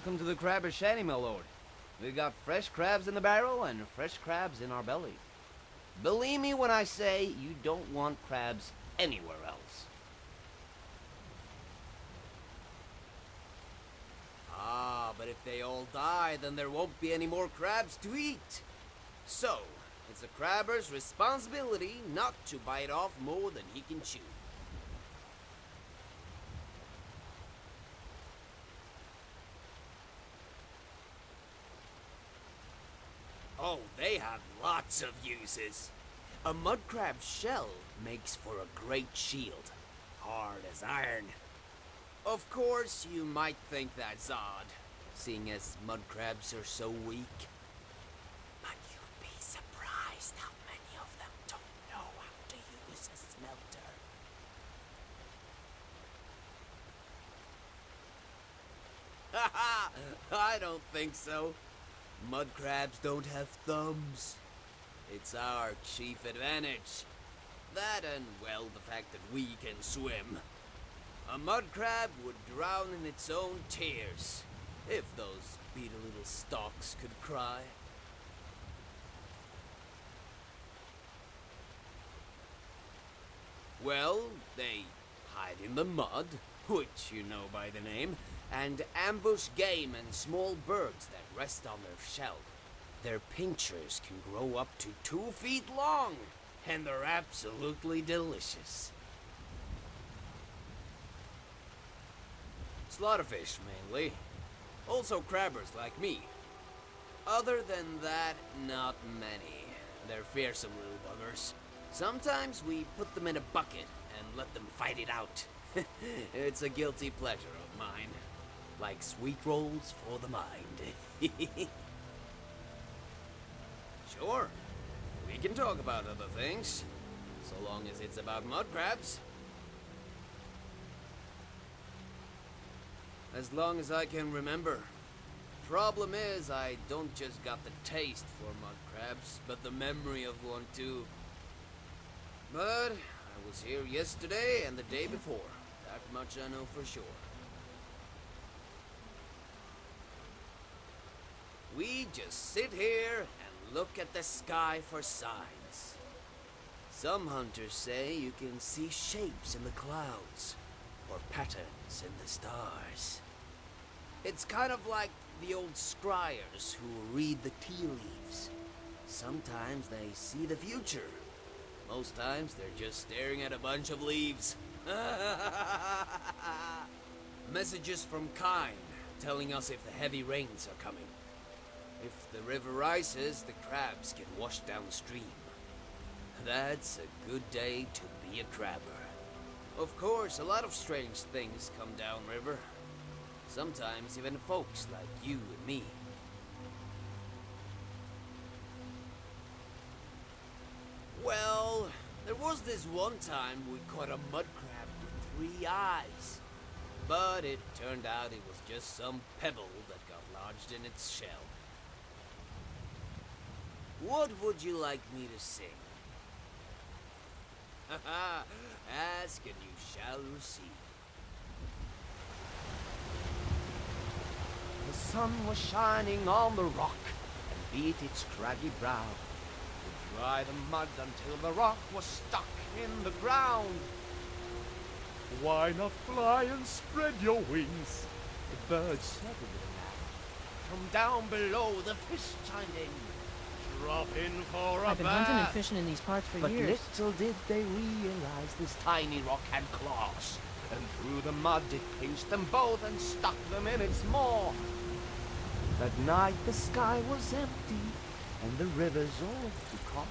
Welcome to the crabber shanty, my lord. We got fresh crabs in the barrel and fresh crabs in our belly. Believe me when I say you don't want crabs anywhere else. Ah, but if they all die, then there won't be any more crabs to eat. So, it's a crabber's responsibility not to bite off more than he can chew. Oh, they have lots of uses. A mud crab's shell makes for a great shield, hard as iron. Of course, you might think that's odd, seeing as mud crabs are so weak. But you'd be surprised how many of them don't know how to use a smelter. Haha! I don't think so. Mud crabs don't have thumbs. It's our chief advantage. That and, well, the fact that we can swim. A mud crab would drown in its own tears, if those beady little stalks could cry. Well, they hide in the mud, which you know by the name, and ambush game and small birds that rest on their shell. Their pincers can grow up to 2 feet long, and they're absolutely delicious. Slaughterfish, mainly. Also crabbers like me. Other than that, not many. They're fearsome little buggers. Sometimes we put them in a bucket and let them fight it out. It's a guilty pleasure of mine. Like sweet rolls for the mind. Sure, we can talk about other things, so long as it's about mud crabs. As long as I can remember. Problem is, I don't just got the taste for mud crabs, but the memory of one too. But I was here yesterday and the day before. That much I know for sure. We just sit here and look at the sky for signs. Some hunters say you can see shapes in the clouds, or patterns in the stars. It's kind of like the old scryers who read the tea leaves. Sometimes they see the future. Most times they're just staring at a bunch of leaves. Messages from Kine, telling us if the heavy rains are coming. If the river rises, the crabs get washed downstream. That's a good day to be a crabber. Of course, a lot of strange things come downriver. Sometimes even folks like you and me. Well, there was this one time we caught a mud crab with 3 eyes. But it turned out it was just some pebble that got lodged in its shell. What would you like me to sing? Haha, ask and you shall receive. The sun was shining on the rock and beat its craggy brow to dry the mud until the rock was stuck in the ground. Why not fly and spread your wings? The birds said in the land. From down below the fish chimed in. Drop in for a I've been bath. hunting and fishing in these parts for But years. little did they realize this tiny rock had claws, and through the mud it pinched them both and stuck them in its maw. That night the sky was empty, and the rivers all too calm.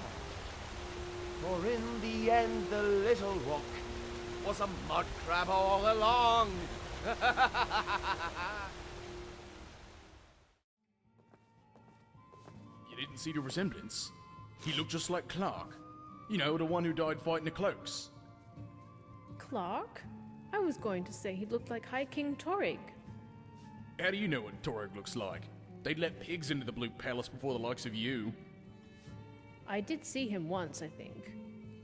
For in the end the little rock was a mud crab all along. You didn't see the resemblance? He looked just like Clark. You know, the one who died fighting the cloaks. Clark? I was going to say he looked like High King Juryk. How do you know what Juryk looks like? They'd let pigs into the Blue Palace before the likes of you. I did see him once, I think.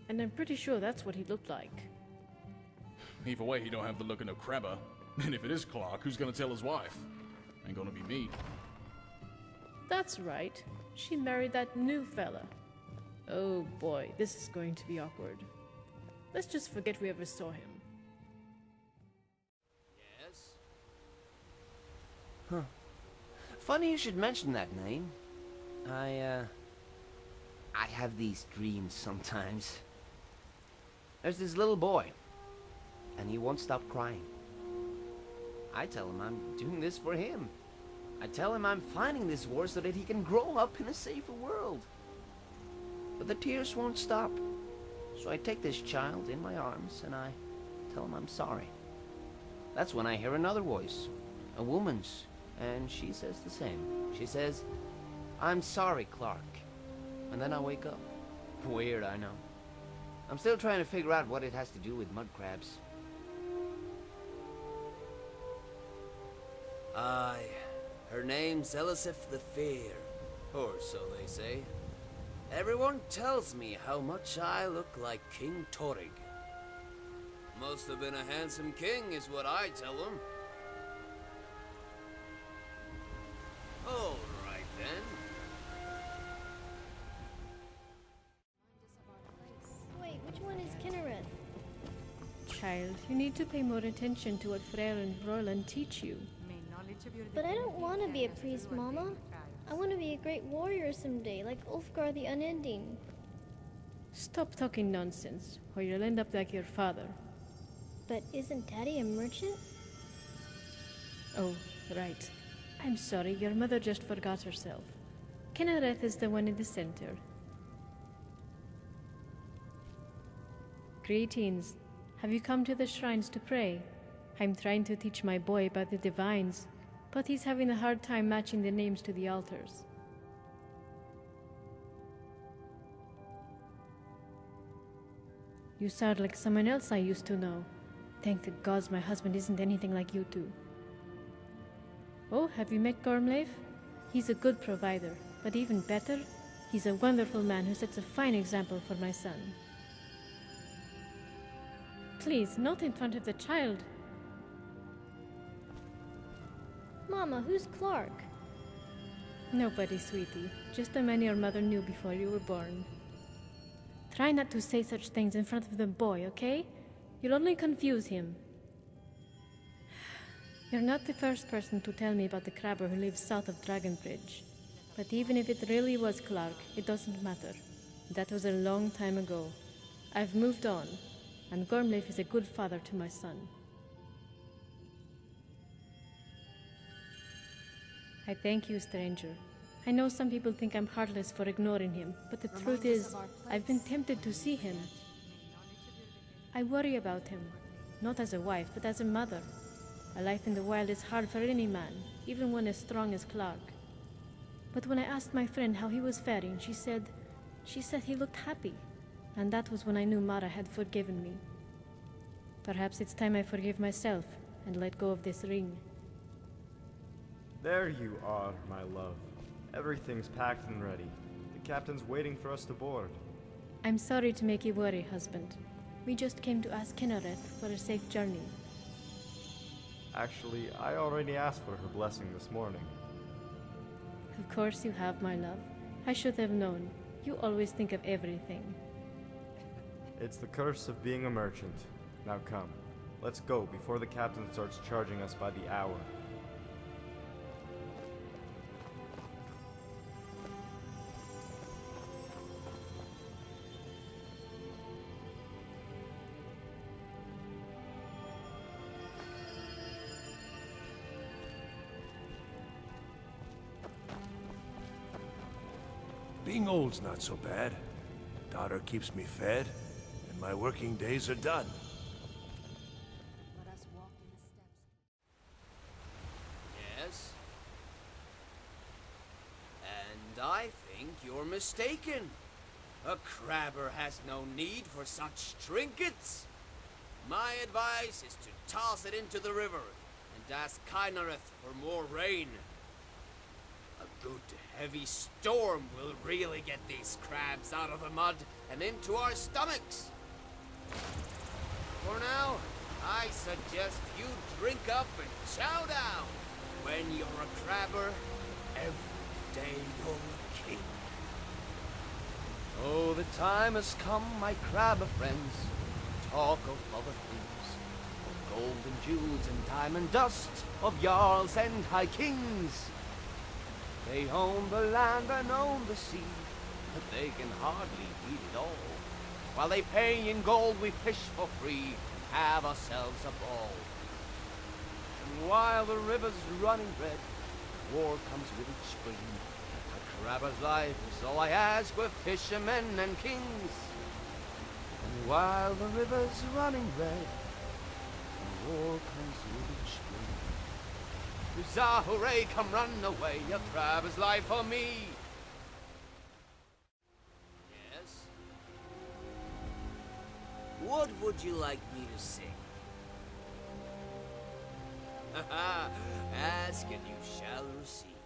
And I'm pretty sure that's what he looked like. Either way, he don't have the look of no crabber. And if it is Clark, who's gonna tell his wife? Ain't gonna be me. That's right. She married that new fella. Oh boy, this is going to be awkward. Let's just forget we ever saw him. Yes? Huh. Funny you should mention that name. I have these dreams sometimes. There's this little boy, and he won't stop crying. I tell him I'm doing this for him. I tell him I'm fighting this war so that he can grow up in a safer world. But the tears won't stop. So I take this child in my arms and I tell him I'm sorry. That's when I hear another voice, a woman's, and she says the same. She says, "I'm sorry, Clark." And then I wake up. Weird, I know. I'm still trying to figure out what it has to do with mud crabs. Aye, her name's Ellis the Fair, or so they say. Everyone tells me how much I look like King Juryk. Must have been a handsome king, is what I tell them. All right then. Wait, which one is Kinnereth? Child, you need to pay more attention to what Frere and Roland teach you. But I don't want to be a priest, Mama. I want to be a great warrior someday, like Ulfgar the Unending. Stop talking nonsense, or you'll end up like your father. But isn't Daddy a merchant? Oh, right. I'm sorry, your mother just forgot herself. Kinnereth is the one in the center. Greetings. Have you come to the shrines to pray? I'm trying to teach my boy about the divines, but he's having a hard time matching the names to the altars. You sound like someone else I used to know. Thank the gods my husband isn't anything like you two. Oh, have you met Gormleif? He's a good provider, but even better, he's a wonderful man who sets a fine example for my son. Please, not in front of the child. Mama, who's Clark? Nobody, sweetie. Just the man your mother knew before you were born. Try not to say such things in front of the boy, okay? You'll only confuse him. You're not the first person to tell me about the crabber who lives south of Dragonbridge. But even if it really was Clark, it doesn't matter. That was a long time ago. I've moved on, and Gormleif is a good father to my son. I thank you, stranger. I know some people think I'm heartless for ignoring him, but the truth is, I've been tempted to see him. I worry about him, not as a wife, but as a mother. A life in the wild is hard for any man, even one as strong as Clark. But when I asked my friend how he was faring, she said he looked happy, and that was when I knew Mara had forgiven me. Perhaps it's time I forgive myself and let go of this ring. There you are, my love. Everything's packed and ready. The captain's waiting for us to board. I'm sorry to make you worry, husband. We just came to ask Kinnereth for a safe journey. Actually, I already asked for her blessing this morning. Of course you have, my love. I should have known. You always think of everything. It's the curse of being a merchant. Now come, let's go before the captain starts charging us by the hour. Being old's not so bad. Daughter keeps me fed, and my working days are done. Let us walk in the steps. Yes? And I think you're mistaken. A crabber has no need for such trinkets. My advice is to toss it into the river and ask Kinnereth for more rain. A good heavy storm will really get these crabs out of the mud and into our stomachs. For now, I suggest you drink up and chow down. when you're a crabber, every day you're a king. Oh, the time has come, my crabber friends, to talk of other things, of gold and jewels and diamond dust, of jarls and high kings. They own the land and own the sea, but they can hardly beat it all. While they pay in gold, we fish for free, have ourselves a ball. And while the river's running red, war comes with each spring. A crabber's life is all I ask with fishermen and kings. And while the river's running red, war comes with each spring. Huzzah, hooray, come run away, a crabber's life for me. Yes? What would you like me to sing? Haha, ask and you shall receive.